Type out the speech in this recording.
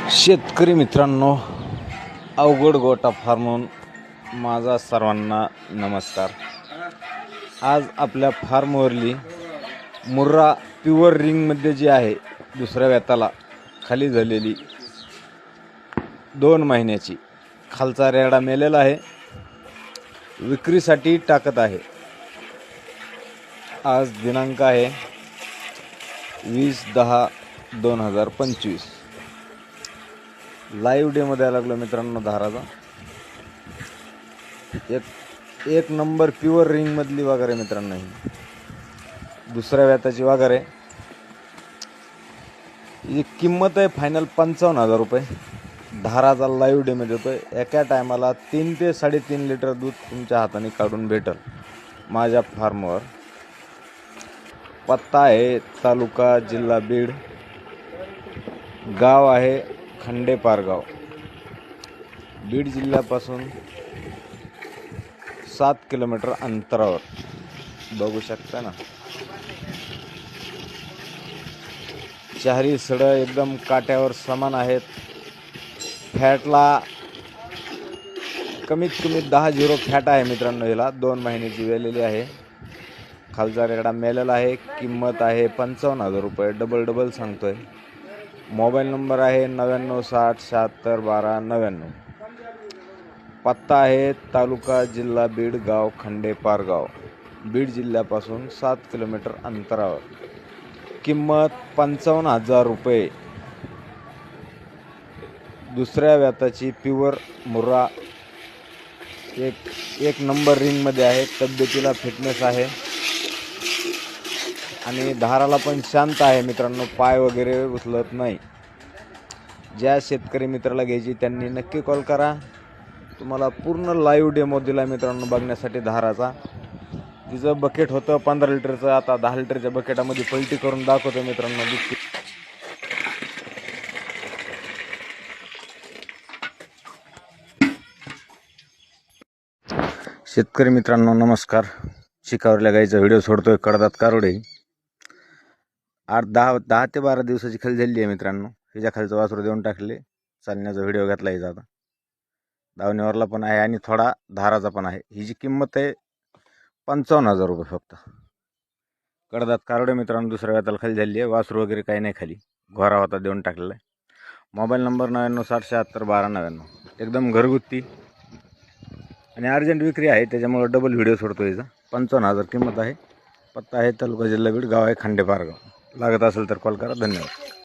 शेतकरी मित्रांनो, अवघड गोटा फार्महून माझा सर्वांना नमस्कार। आज आपल्या फार्मवरली मुर्रा प्युअर रिंगमध्ये जी आहे दुसऱ्या वेताला खाली झालेली 2 महिन्याची खालचा रेडा मेलेला आहे, विक्रीसाठी टाकत आहे। आज दिनांक आहे 20/10/2025। लाईव्ह डे मध्ये लागलो मित्रांनो। धाराचा एक नंबर प्युअर रिंग मधली वाघर आहे मित्रांनो। ही दुसऱ्या व्याताची वाघर आहे। ही किंमत आहे फायनल 55,000 रुपये। धाराचा लाईव्ह डे मध्ये होतोय। एका टायमाला 3 ते 3.5 लिटर दूध तुमच्या हाताने काढून भेटल माझ्या फार्मवर। पत्ता आहे तालुका जिल्हा बीड, गाव आहे खंडेपारगाव। बीड जिल्ह्यापासून 7 किलोमीटर अंतरावर बघू शकता ना। चारी सड एकदम काट्यावर समान आहेत। फॅटला कमीत कमी 10 फॅट आहे मित्रांनो। हिला 2 महिन्याची वेलेली आहे। खालचा रेडा मेलेला आहे। किंमत आहे 55,000 रुपये। डबल सांगतोय। मोबाईल नंबर आहे 9960761299। पत्ता आहे तालुका जिल्हा बीड, गाव खंडेपारगाव। बीड जिल्ह्यापासून 7 किलोमीटर अंतरावर। किंमत 55,000 रुपये। दुसऱ्या व्याताची प्युअर मुर्रा एक नंबर रिंगमध्ये आहे। तब्येतीला फिटनेस आहे आणि धाराला पण शांत आहे मित्रांनो। पाय वगैरे उचलत नाही। ज्या शेतकरी मित्राला घ्यायची त्यांनी नक्की कॉल करा। तुम्हाला पूर्ण लाईव्ह डेमो दिला मित्रांनो बघण्यासाठी धाराचा। तिचं बकेट होतं 15 लिटरचं, आता 10 लिटरच्या बकेटामध्ये पलटी करून दाखवतो मित्रांनो। शेतकरी मित्रांनो नमस्कार। शिकावरल्या गाईचा व्हिडिओ सोडतोय। कडदात कारोडे 10 ते 12 दिवसाची खाली झाली आहे मित्रांनो। हिच्या खालचं वासरू देऊन टाकले। चालण्याचा व्हिडिओ घातला हिचा आता। दावणीवरला पण आहे आणि थोडा धाराचा पण आहे। हिची किंमत आहे 55,000 रुपये फक्त। कडदात कारोडे मित्रांनो। दुसऱ्या व्याताला खाली झाली आहे। वासरू वगैरे काही नाही खाली, घोरा होता देऊन टाकलेला आहे। Mobile number 9960761299। एकदम घरगुती आणि अर्जंट विक्री आहे, त्याच्यामुळे डबल व्हिडिओ सोडतो हिचा। 55,000 किंमत आहे। पत्ता आहे तालुका जिल्हा बीड, गाव आहे खंडेपारगाव। लागत असेल तर कॉल करा। धन्यवाद।